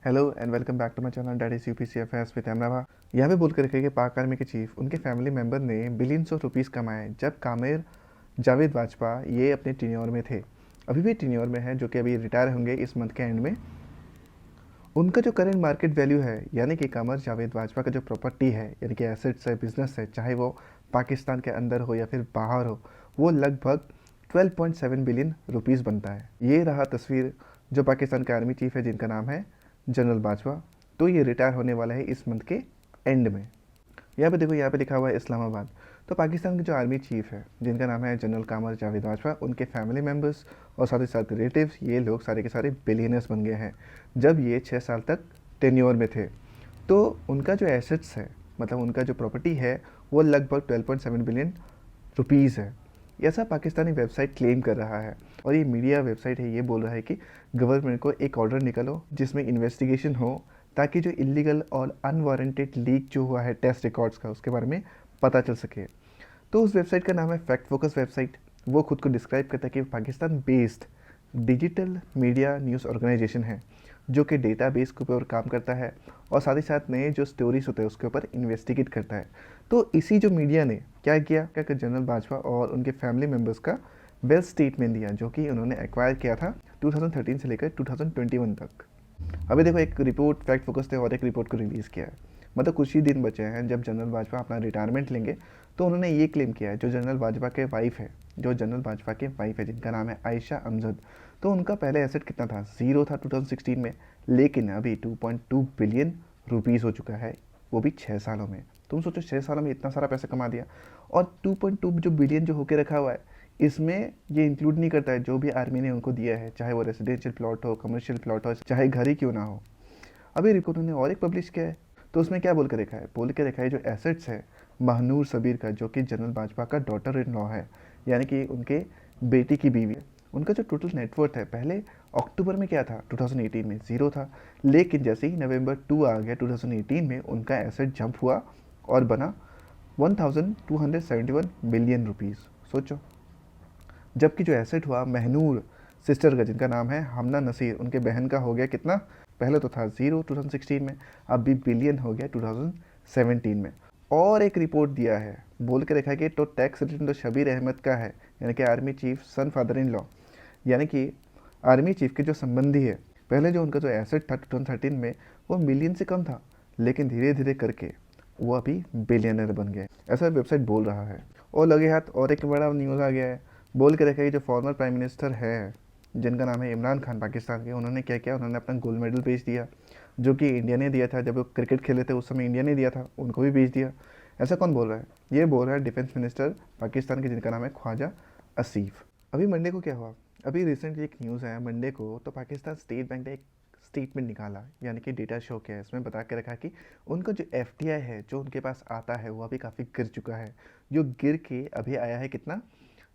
Hello and welcome back to my channel that is UPC affairs with अमरावा। यहाँ पे बोल कर रखे कि पाक आर्मी के चीफ उनके फैमिली मेंबर ने बिलियंस ऑफ रुपीस कमाए जब कामिर जावेद बाजवा ये अपने टीन्योर में थे। अभी भी टीन्योर में है, जो कि अभी रिटायर होंगे इस मंथ के एंड में। उनका जो करंट मार्केट वैल्यू है, यानी कि कामर जावेद बाजवा का जो प्रॉपर्टी है, यानी कि एसेट्स है, बिजनेस है, चाहे वो पाकिस्तान के अंदर हो या फिर बाहर हो, वो लगभग 12.7 बिलियन रुपीस बनता है। ये रहा तस्वीर जो पाकिस्तान के आर्मी चीफ है, जिनका नाम है जनरल बाजवा। तो ये रिटायर होने वाला है इस मंथ के एंड में। यहाँ पे देखो, यहाँ पे लिखा हुआ है इस्लामाबाद। तो पाकिस्तान के जो आर्मी चीफ है, जिनका नाम है जनरल कामर जावेद बाजवा, उनके फैमिली मेम्बर्स और साथ ही साथ रिलेटिव्स, ये लोग सारे के सारे बिलियनर्स बन गए हैं जब ये 6 साल तक टेन्योर में थे। तो उनका जो एसेट्स है, मतलब उनका जो प्रॉपर्टी है, वो लगभग 12.7 बिलियन रुपीज़ है। ऐसा पाकिस्तानी वेबसाइट क्लेम कर रहा है, और ये मीडिया वेबसाइट है, ये बोल रहा है कि गवर्नमेंट को एक ऑर्डर निकालो जिसमें इन्वेस्टिगेशन हो, ताकि जो इलीगल और अनवारंटेड लीक जो हुआ है टेस्ट रिकॉर्ड्स का, उसके बारे में पता चल सके। तो उस वेबसाइट का नाम है फैक्ट फोकस वेबसाइट। वो खुद को डिस्क्राइब करता है कि Pakistan based digital media news organisation है, जो कि डेटाबेस के ऊपर काम करता है और साथ ही साथ नए जो स्टोरीज होते हैं उसके ऊपर इन्वेस्टिगेट करता है। तो इसी जो मीडिया ने क्या किया, क्या कि जनरल बाजवा और उनके फैमिली मेम्बर्स का वेल्थ स्टेटमेंट दिया, जो कि उन्होंने एक्वायर किया था 2013 से लेकर 2021 तक। अभी देखो, एक रिपोर्ट फैक्ट फोकस ने और एक रिपोर्ट को रिलीज़ किया है। मतलब कुछ ही दिन बचे हैं जब जनरल बाजवा अपना रिटायरमेंट लेंगे। तो उन्होंने ये क्लेम किया है, जो जनरल बाजवा के वाइफ है, जिनका नाम है आयशा अमजद। तो उनका पहले एसेट कितना था, ज़ीरो था 2016 में, लेकिन अभी 2.2 बिलियन रुपीज़ हो चुका है, वो भी 6 सालों में। तुम सोचो, 6 सालों में इतना सारा पैसा कमा दिया। और 2.2 जो बिलियन जो होके रखा हुआ है, इसमें ये इंक्लूड नहीं करता है जो भी आर्मी ने उनको दिया है, चाहे वो रेजिडेंशियल प्लॉट हो, कमर्शियल प्लॉट हो, चाहे घर ही क्यों ना हो। अभी रिपोर्ट उन्होंने और एक पब्लिश किया है। तो उसमें क्या बोल के रखा है, जो एसेट्स है महनूर सबीर का, जो कि जनरल बाजवा का डॉटर इन लॉ है, यानी कि उनके बेटी की बीवी है। उनका जो टोटल नेटवर्थ है, पहले अक्टूबर में क्या था, 2018 में ज़ीरो था, लेकिन जैसे ही नवंबर 2 आ गया 2018 में, उनका एसेट जंप हुआ और बना 1271 बिलियन रुपीज़। सोचो, जबकि जो एसेट हुआ महनूर सिस्टर का, जिनका नाम है हमना नसीर, उनके बहन का हो गया कितना, पहले तो था ज़ीरो 2016 में, अब भी बिलियन हो गया 2017 में। और एक रिपोर्ट दिया है, बोल के रखा है कि तो टैक्स रिटर्न तो शबीर अहमद का है, यानी कि army chief sun father in law, यानी कि आर्मी चीफ के जो संबंधी है। पहले जो उनका जो एसेट था 2013 में, वो मिलियन से कम था, लेकिन धीरे धीरे करके वो अभी बिलियनर बन गए, ऐसा वेबसाइट बोल रहा है। और लगे हाथ और एक बड़ा न्यूज़ आ गया है, बोल के रखा है कि जो फॉर्मर प्राइम मिनिस्टर है, जिनका नाम है इमरान खान पाकिस्तान के, उन्होंने क्या किया, उन्होंने अपना गोल्ड मेडल बेच दिया, जो कि इंडिया ने दिया था। जब वो क्रिकेट खेले थे उस समय इंडिया ने दिया था, उनको भी बेच दिया। ऐसा कौन बोल रहा है, ये बोल रहा है डिफेंस मिनिस्टर पाकिस्तान के, जिनका नाम है ख्वाजा आसिफ। अभी मंडे को क्या हुआ, अभी रिसेंटली एक न्यूज़ आया मंडे को, तो पाकिस्तान स्टेट बैंक ने एक स्टेटमेंट निकाला, यानी कि डेटा शो किया है। इसमें बता के रखा कि उनका जो एफडीआई है जो उनके पास आता है, वो अभी काफ़ी गिर चुका है। जो गिर के अभी आया है कितना,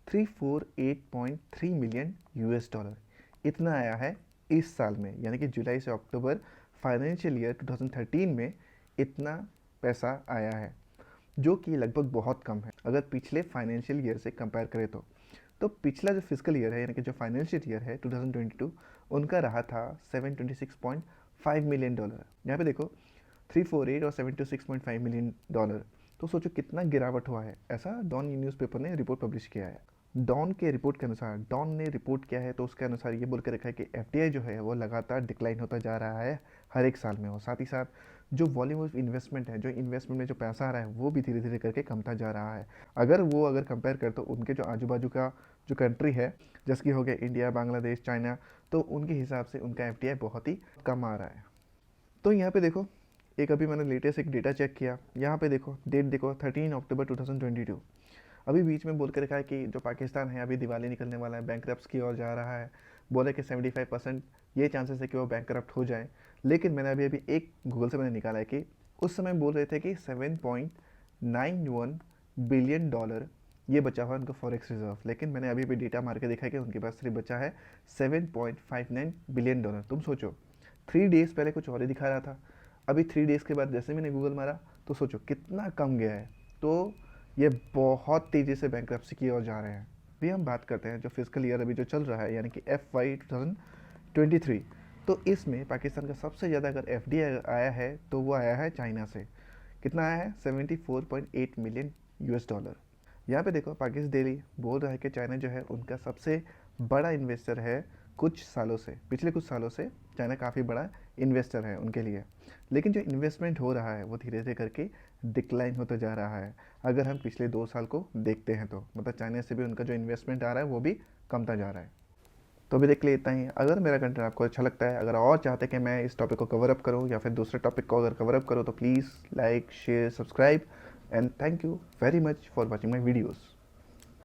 348.3 मिलियन यूएस डॉलर, इतना आया है इस साल में, यानी कि जुलाई से अक्टूबर फाइनेंशियल ईयर 2013 में इतना पैसा आया है, जो कि लगभग बहुत कम है अगर पिछले फाइनेंशियल ईयर से कंपेयर करें तो पिछला जो फिजिकल ईयर है, यानी कि जो फाइनेंशियल ईयर है 2022, उनका रहा था 726.5 मिलियन डॉलर। यहाँ पे देखो, 348 और 726.5 मिलियन डॉलर। तो सोचो कितना गिरावट हुआ है। ऐसा डॉन न्यूज़पेपर ने रिपोर्ट पब्लिश किया है। डॉन के रिपोर्ट के अनुसार, डॉन ने रिपोर्ट किया है, तो उसके अनुसार ये बोल के रखा है कि एफडीआई जो है वो लगातार डिक्लाइन होता जा रहा है हर एक साल में, और साथ ही साथ जो वॉल्यूम ऑफ इन्वेस्टमेंट है, जो इन्वेस्टमेंट में जो पैसा आ रहा है, वो भी धीरे धीरे करके कमता जा रहा है। अगर कंपेयर कर, तो उनके जो आजू बाजू का जो कंट्री है, जैसे कि हो गया इंडिया, बांग्लादेश, चाइना, तो उनके हिसाब से उनका एफडीआई बहुत ही कम आ रहा है। तो यहाँ पे देखो, एक अभी मैंने लेटेस्ट एक डेटा चेक किया, यहाँ पे देखो डेट देखो, 13 अक्टूबर 2022। अभी बीच में बोल के रखा है कि जो पाकिस्तान है अभी दिवाली निकलने वाला है, बैंकरप्ट्स की ओर जा रहा है। बोले कि 75% ये चांसेस है कि वो बैंकरप्ट हो जाए। लेकिन मैंने अभी अभी एक गूगल से मैंने निकाला है कि उस समय बोल रहे थे कि 7.91 बिलियन डॉलर ये बचा हुआ है उनका फॉरेक्स रिजर्व, लेकिन मैंने अभी भी डेटा मार के देखा है कि उनके पास सिर्फ बचा है 7.59 बिलियन डॉलर। तुम सोचो, 3 डेज़ पहले कुछ और ही दिखा रहा था, अभी 3 डेज़ के बाद जैसे मैंने गूगल मारा, तो सोचो कितना कम गया है। तो ये बहुत तेज़ी से बैंक्रप्सी की ओर जा रहे हैं। अभी हम बात करते हैं जो फिजिकल ईयर अभी जो चल रहा है, यानी कि FY 2023। तो इसमें पाकिस्तान का सबसे ज़्यादा अगर एफडीआई आया है तो वो आया है चाइना से। कितना आया है? 74.8 मिलियन यूएस डॉलर। यहाँ पे देखो पाकिस्तान डेली बोल रहा है कि चाइना जो है उनका सबसे बड़ा इन्वेस्टर है कुछ सालों से, पिछले कुछ सालों से चाइना काफ़ी बड़ा इन्वेस्टर है उनके लिए। लेकिन जो इन्वेस्टमेंट हो रहा है वो धीरे धीरे करके डिक्लाइन होता जा रहा है। अगर हम पिछले 2 साल को देखते हैं तो मतलब चाइना से भी उनका जो इन्वेस्टमेंट आ रहा है वो भी कमता जा रहा है। तो अभी देख लिए इतना ही। अगर मेरा कंटेंट आपको अच्छा लगता है, अगर और चाहते हैं कि मैं इस टॉपिक को कवर अप करूं या फिर दूसरे टॉपिक को अगर कवर अप करूं, तो please like share subscribe and thank you very much for watching my videos.